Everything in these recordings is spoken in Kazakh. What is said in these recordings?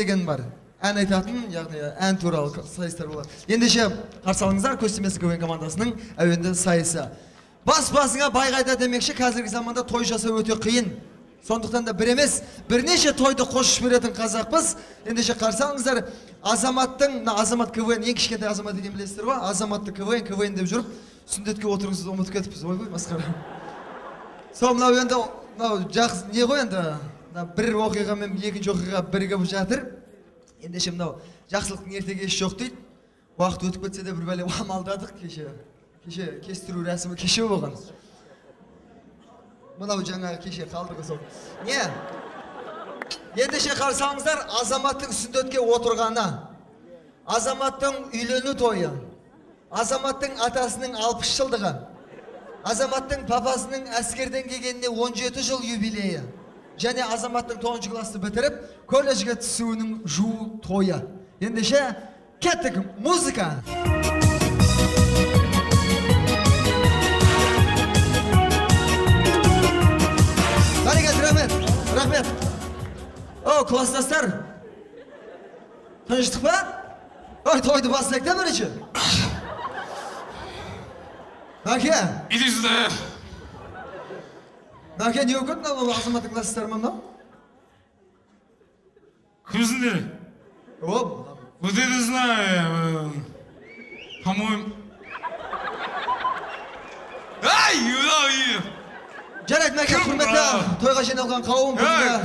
деген бар. Ән айтатын, яғни ән туралы сайыстар болады. Ендеше қарсы алыңыздар Көстемес КВН командасының әуенді сайысы. Бас-басыңа бай қайда демекші, қазіргі заманда той жасау өте қиын. Сондықтан да бір емес, бірнеше тойды қосып беретін қазақпыз. Ендеше қарсы алыңыздар Азаматтың, Азамат КВН, ең кішкентай Азамат деген білесіздер ғой, Азаматты КВН, КВН деп жүріп, сүндетке отырыңызды ұмытып кетіппіз. Ой, масқара. Сол мынау енді жақсы не ғой енді, бір оқиға мен екінші оқиға бірігіп жатыр. Ендеше мынау жақсылықтың ерте кеш жоқ дейді. Уақыт өтіп кетсе де бір бәле амалдадық кеше кестіру рәсімі кеше болған. Мынау жаңағы кеше қалдығы сол. Не? Ендеше қарсы алыңыздар Азаматтың сүндетке отырғаны, Азаматтың үйлену тойы, Азаматтың атасының 60 жылдығы, Азаматтың папасының әскерден келгеніне 17 жыл юбилейі, және Азаматтың 9 класты бітіріп, колледжге түсуінің жуу тойы. Ендеше кеттік музыка. Рахмет. О, класстастар. Тыныштық па? Ой, тойды бастайық та бірінші. Мәке. Иди сюда. Мәке, не өкет мынау Азаматтың класстастары ма мынау? Кімсіңдер? О, вот это знаю. По-моему. Ай, жарайды мәке, құрметті тойға жиналған қауым.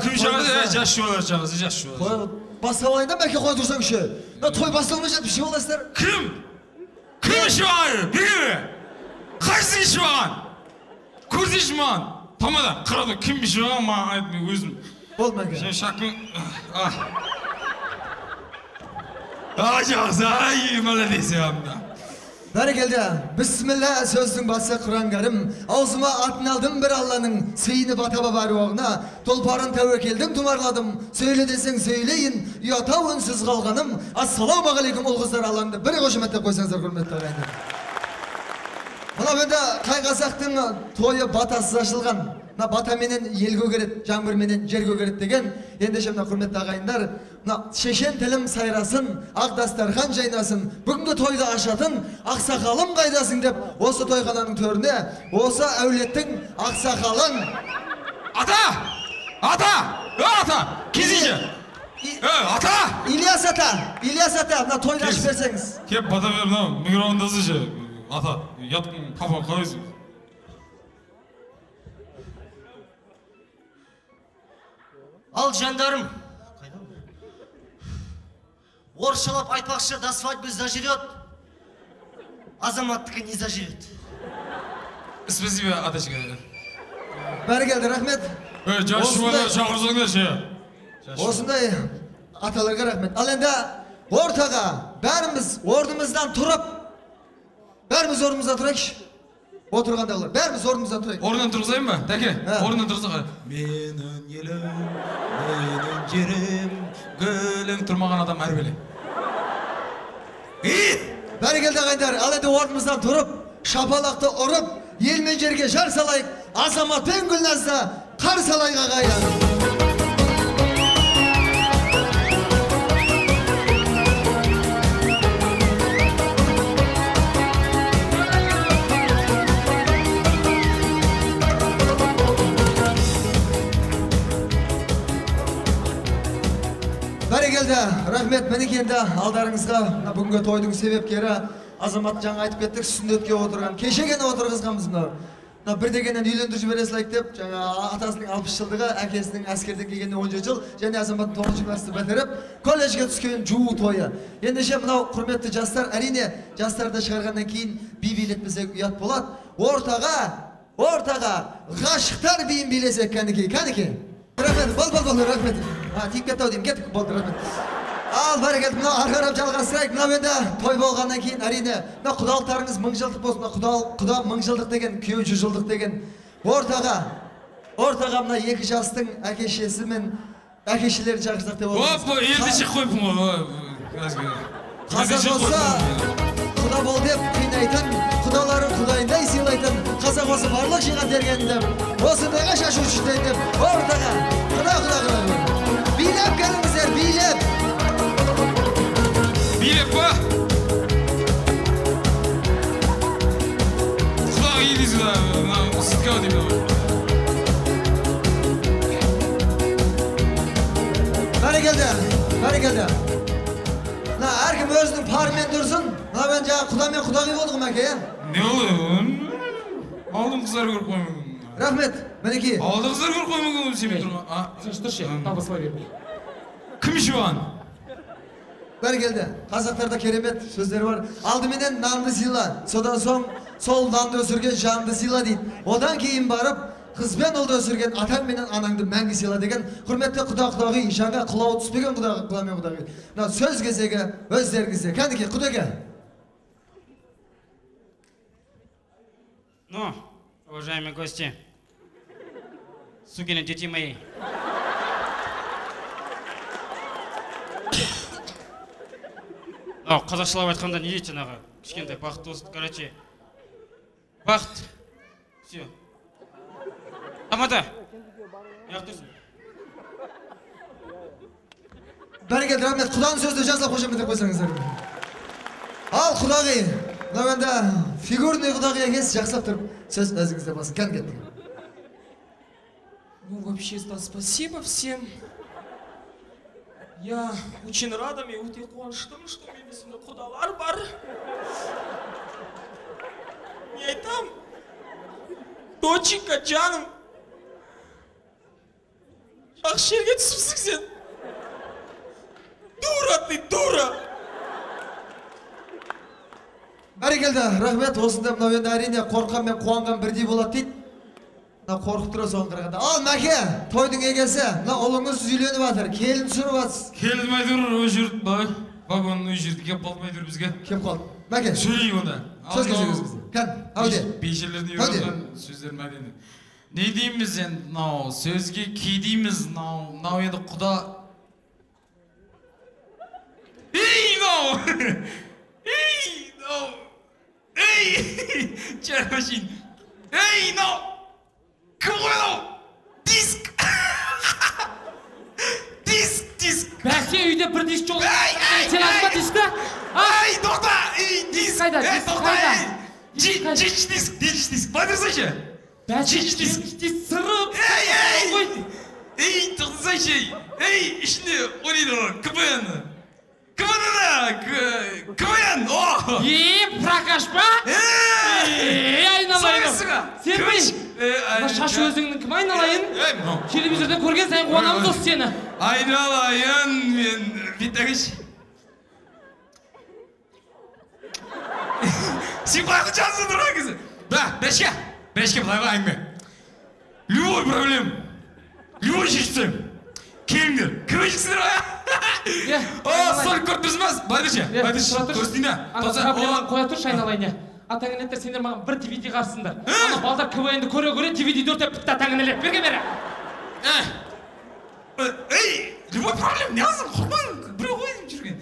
Кім шағады? Жас шуалар шағысы, жас шуалар. Басталайын да мәке, қой тұрсаң үші. Той басталмай жатып ше боласыздар. Кім? Кім шуағыр? Бері? Қайсың шуаған? Көрсеші маған? Тамада, қырады, кім шуаған маған айтып өзім. Бол мәке. Шақын. Жақсы, ай, молодец ағамда. Бәрекелді, бісміллә сөздің басы Құран кәрім. Аузыма атын алдым бір Алланың, сейіні батаба бар оғына. Толпарын тәуекелдің тұмарладым, сөйле десең сөйлейін, ұята үнсіз қалғаным. Ассалаумағалейкум ол қыздар Аллаңды. Бір қошеметтеп қойсаңыздар құрметті ағайындар. Мына енді қай қазақтың тойы батасыз ашылған. Бата менен ел көгерет, жаңбыр менен жер көгерет деген. Ендеше мына құрметті ағайындар, шешен тілім сайрасын, ақ дастархан жайнасын, бүгінгі тойды ашатын ақсақалым қайдасың деп, осы тойхананың төріне, осы әулеттің ақсақалың. Ата, кезейші. Ата! Ильяс ата, мына тойды ашып берсеңіз. Кеп, бата бер, мына микрофондасы ше. Ата, яткын папа қарайсың. Ал жандарым, орысшалап айтпақшы, до свадьбы заживет, Азаматтікі не заживет. Спасибо, атачка. Бәрекелді, рахмет. Жас шуалар шақырсаңдар ше. Осындай аталарға рахмет. Ал енді ортаға бәріміз орнымыздан тұрып, бәріміз орнымыздан тұрайықшы. Отырғандағылар, бәріміз орнымыздан тұрайық. Орнынан тұрғызайын ба? Тәке, орнынан тұрғыза. Менің елім, менің жерім, гүлім тұрмаған адам әрбеле. Бәрекелді ағайындар, ал енді орнымыздан тұрып, шапалақты ұрып, ел мен жерге жар салайық, Азамат пен Гүлназды қар салайық ағайын. Бәрекелді, рахмет, мінеки енді алдарыңызға бүгінгі тойдың себепкері Азамат жаңа айтып кеттік, сүндетке отырған, кешегені отырғызғанбыз мынау. Бір дегеннен үйлендіріп жібере салайық деп, жаңа атасының 60 жылдығы, әкесінің әскерден келгеніне 17 жыл, және Азаматтың 9 класты бітіріп, колледжге түскен жуу тойы. Ендеше мынау құрметті жастар, әрине жастарды шығарғаннан кейін би билетпесе ұят болады. Ортаға ғашықтар биін билесек кәнеке. Рахмет, бол, рахмет. Тиіп кетті ау деймін, кеттік, болды, рахмет. Ал, бәрекелді, мына арқарап жалғастырайық. Мына енді той болғаннан кейін, әрине, мына құдалықтарыңыз 1000 жылдық болсын, құда 1000 жылдық деген, күйеу 100 жылдық деген. Ортаға мына екі жастың әкешесі мен әкешелерін шақырсақ деп отырмыз. Опа, елді шық қойыппын ғой. Қазақ болса, құда бол деп қинайтын, құдаларын құдайындай сыйлайтын, қазақ осы барлық жиған тергенін осындайға шашу шүштейін деп, ортаға, құда. Билеп келіңіздер, билеп! Бәрекелді. Әркім өзінің парымен тұрсын. Ben жаңа құдамен құдағи болдым әке. Не болды? Алдым қыздар көріп қоймын. Рахмет, мінеки. Алды қыздар көріп қоймын сен тұрма. Сен тұршы, табысыла бермей. Кім ішуан? Бәрекелді. Қазақтарда керемет сөздері бар. Алдыменен нанды сыйла, содан соң сол нанды өсірген жанды сыйла дейді. Одан кейін барып, қызбен ұлды өсірген атаң менен анаңды мәңгі сыйла деген құрметті құда-құдағи, жанға құлауы түспеген құдамен құдағи. Сөз кезегі өздеріңізде. Кәнеке құдаға. Ну, уважаемые гости, сукины дети мои. Қазақшалап айтқанда не дейді жаңағы кішкентай бақыт осы, короче. Бақыт. Все. Тамада. Неғып тұрсың? Бәрекелді, рахмет. Құданың сөзді жаза қошемет деп қойсаңыздар. Ал құдағи, мына фигурный құдағи екенсіз, жақсылап тұрып сөз өзіңізде болсын. Кән кеттік. Ну, вообще-то, спасибо всем. Я очень рада, мен өте қуаныштымын, что менде сондай құдалар бар. Не айтам? Доченька, жаным. Жақсы жерге түсіпсің сен. Дура ты, дура! Бәрекелді, рахмет. Осында мынау енді әрине қорыққан мен қуанған бірдей болады дейді. Қорқып тұра соған қарағанда. Ал мәке, тойдың егесі, ұлыңыз үйленіп жатыр, келін түсіріп жатсыз. Келмей тұр, өшірт бай. Вагонның өшірді, кеп қалмай тұр бізге. Кеп қалды. Мәке, Сөйлей онда. сөз кезегіз бізде. Кән, әуде. Бейшелеріне үйренген сөздер мәдені. Не дейміз енді, сөзге кей дейміз, енді құда... Чармашин. Кім қойды? Диск! Диск! Бәсе үйде бір диск жол. Сен атма дискті? Ай, тоқта! Диск! Қайда, диск қайда? Диск! Байдырсайшы? Бәсе диск сырып. Тоқтасайшы! Ішінде ойнайды КВН! КВН! Прокаш па? Айналайын. Сен бей? Шаш өзіңнің кім айналайын? Телевизордан көрген сайын қуанамыз осы сені. Айналайын, мен беттегіш. Сен қайғы жазды тұрған кезі. Бәшке бұлайға әңгіме. Любой проблем. Любой шешсем. Келіңдер, кім шешсіздер ға? Сол көрттірсін бәз, байдыршы, көрістейін да. Проблеманы қоя тұршы айналайын. Атаңын еттер сендер маған бір DVD қарсыңдар. Ана балдар КВНді көре-көре DVD-ді өртеп бітті атаңын әлеп. Берге бері. Любой проблем, не азым, құрбан, біреу қойдым жүрген.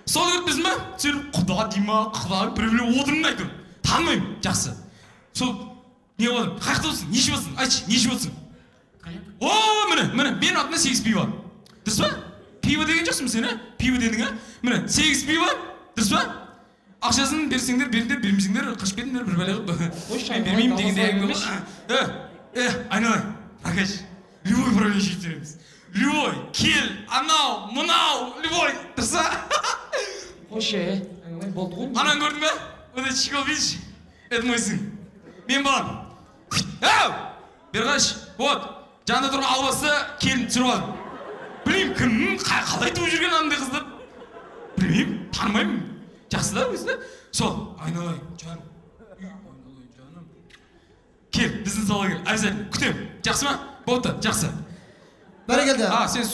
Сол көрттірсін бә? Сен құда дейма, құда біреулер отырмын айтыр. Танымайым, жақсы. Сол, не болдым, қақты болсын, неші болсын, айтшы, неші болсын. Міне, менің атымда 8 пиво. Дұрыс па? Пиво деген жоқсың сен, пиво дедің, міне, 8 пиво, дұрыс па? Ақшасын берсеңдер, бермесеңдер, қашып кетіңдер, бір бәле қып. Бермеймін дегенде әңгіме. Айналайын, Ракаш, любой проблем шешіп береміз. Любой, кел, анау, мынау, любой, дұрыс па? Қойшы, болды ғой. Анан көрдің бе? Ода чикол видишь? Это мой сын. Мен балам. Берғаш, вот. Жанында тұрған албасы келін түсіріп алды. Білмеймін, кім, қалай туып жүрген андай қызды. Білмеймін, танымаймын. Жақсы да өзі. Сол, айналайын, жаным. Айналайын, жаным. Кел, біздің сала кел. Әбзәл, күтем. Жақсы ма? Болды, жақсы. Бәрекелді. Сен...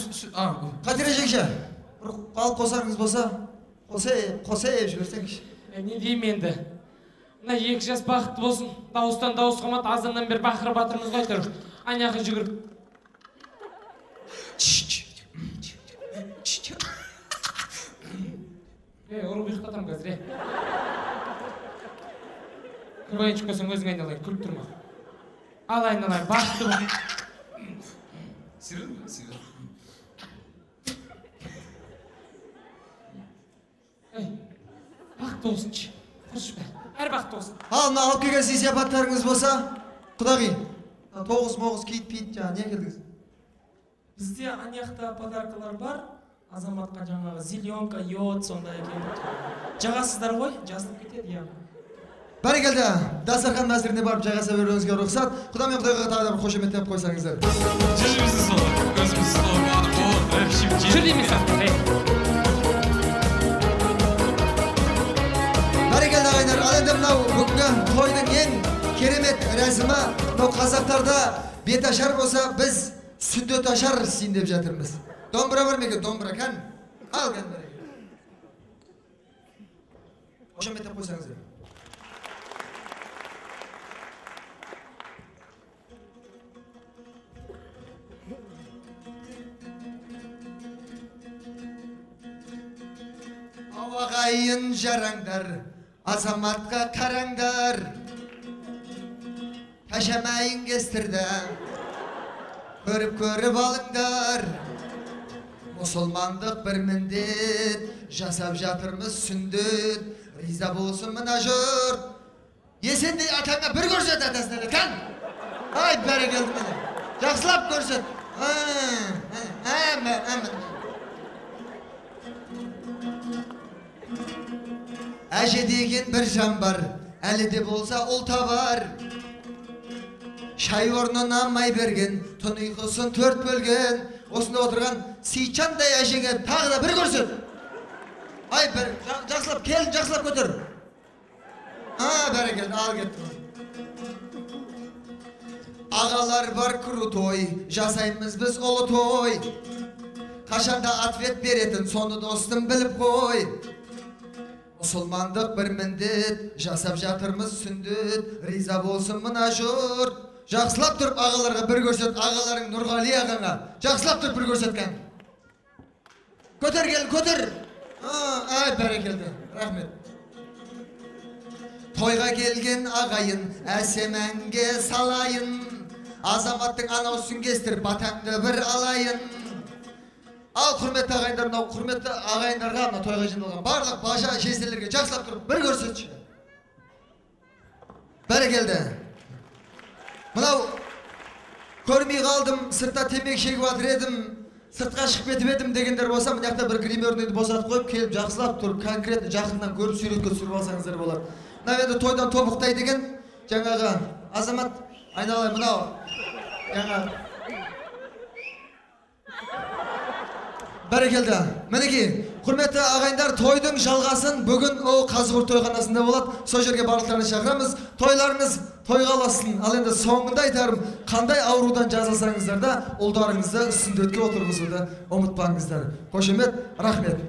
Қатере жекші. Қалып қосарыңыз болса, қосайып жіберсеңші. Не деймін енді? Мына екі жас бақытты болсын. Дауыстан дауыс қамат, азаннан бер бақырып батырмыз ғой тұр. Аяқы жүгіріп. Ұрып ұйықтатам қазір, Күлбайын шыққасын өзің айналайын, күліп тұрма. Ал айналайын, бақытты бол. Серьезно? Бақытты болсыншы. Құршы бәр, әр бақытты болсын. Ал, мына алып келген сияпаттарыңыз болса, құдағи. Тоғыз-моғыз, кейт-пейт, жаңа не келдіңіз? Бізде анаяқта подаркалар бар. Азаматқа жаңағы зеленка, йод сондай екен. Жағасыздар ғой, жазылып кетеді яғни. Бәрекелді, дастархан мәзіріне барып жағаса беруіңізге рұқсат. Құда мен Құдайға тағы да бір қошеметтеп қойсаңыздар. Жүзімізді солар, көзімізді солар, Жүр дейміз Бәрекелді ағайындар, ал енді мынау бүгінгі тойдың ең керемет рәсімі, мынау қазақтарда бет ашар болса, біз сүндет ашар істейін деп жатырмыз. Домбыра бар ма екен? Домбыра кән? Ал кән бәрекелді. Қошеметтеп қойсаңыздар. Ағайын жараңдар, азаматқа қараңдар, тәшәмәйін кестірді, көріп алыңдар. Мұсылмандық бір міндет, жасап жатырмыз сүндет, риза болсын мына жұрт. Есендей атаңа бір көрсет атасына да, кән? Ай, бәрекелді мені, жақсылап көрсет. Әже деген бір жан бар, әлі де болса ол табар. Шай орнына май берген, түн ұйқысын төрт бөлген, осында отырған Сейтжандай әжеге тағы да бір көрсет. Ай, жақсылап, келін жақсылап көтір. Бәрекелді, ал кетті. Ағалар бар крутой, жасаймыз біз ұлы той. Қашанда ответ беретін, соны достым біліп қой. Мұсылмандық бір міндет, жасап жатырмыз сүндет, риза болсын мына жұрт. Жақсылап тұрып ағаларға бір көрсет, ағаларың Нұрғали ағаңа. Жақсылап тұрып бір көрсеткен. Көтер кел, көтер. Ай, бәрекелді, рахмет. Тойға келген ағайын, әсем әнге салайын. Азаматтың анаусын кестіріп, батаңды бір алайын. Ал құрметті ағайындар, мынау құрметті ағайындарға, мына тойға жиналған барлық бажа жездерлерге жақсылап тұрып бір көрсетші. Бәрекелді. Мынау көрмей қалдым, сыртта темекі шегіп жатыр едім, сыртқа шығып кетіп едім дегендер болса, мына жақта бір гримерныйды босатып қойып, келіп жақсылап тұрып, конкретно жақыннан көріп суретке түсіріп алсаңыздар болады. Мына енді тойдан тобықтай деген жаңағы азамат айналайын мынау жаңағы Бәрекелді. Мінекей, құрметті ағайындар, тойдың жалғасын бүгін ол Қазығұрт тойханасында болады. Сол жерге барлықтарını шақырамыз. Тойларыңыз тойға аласын. Ал енді соңында айтарым, қандай аурудан жазылсаңыздар да, ұлдарыңызды сүндетке отырғызуды ұмытпаңыздар. Қошемет, рахмет.